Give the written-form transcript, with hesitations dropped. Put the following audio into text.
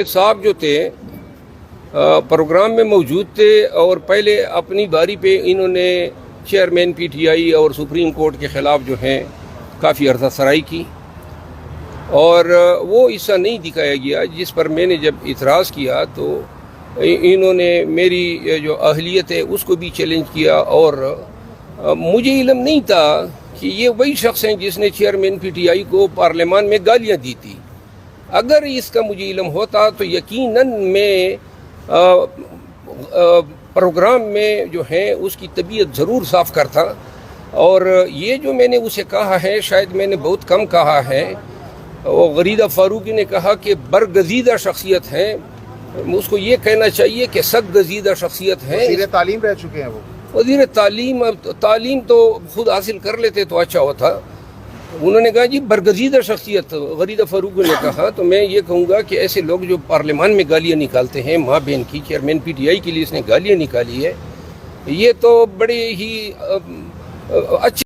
صاحب جو تھے پروگرام میں موجود تھے اور پہلے اپنی باری پہ انہوں نے چیئرمین پی ٹی آئی اور سپریم کورٹ کے خلاف جو ہیں کافی عرضہ سرائی کی، اور وہ حصہ نہیں دکھایا گیا جس پر میں نے جب اعتراض کیا تو انہوں نے میری جو اہلیت ہے اس کو بھی چیلنج کیا، اور مجھے علم نہیں تھا کہ یہ وہی شخص ہیں جس نے چیئرمین پی ٹی آئی کو پارلیمان میں گالیاں دی تھی۔ اگر اس کا مجھے علم ہوتا تو یقیناً میں پروگرام میں جو ہے اس کی طبیعت ضرور صاف کرتا، اور یہ جو میں نے اسے کہا ہے شاید میں نے بہت کم کہا ہے۔ وہ غریدہ فاروقی نے کہا کہ برگزیدہ شخصیت ہیں، اس کو یہ کہنا چاہیے کہ سخت گزیدہ شخصیت ہیں۔ وزیر تعلیم رہ چکے ہیں وہ، وزیر تعلیم تو خود حاصل کر لیتے تو اچھا ہوتا۔ انہوں نے کہا جی برگزیدہ شخصیت غریدہ فاروقی نے کہا، تو میں یہ کہوں گا کہ ایسے لوگ جو پارلیمان میں گالیاں نکالتے ہیں، ماں بہن کی، چیئرمین پی ٹی آئی کے لیے اس نے گالیاں نکالی ہے، یہ تو بڑے ہی اچھے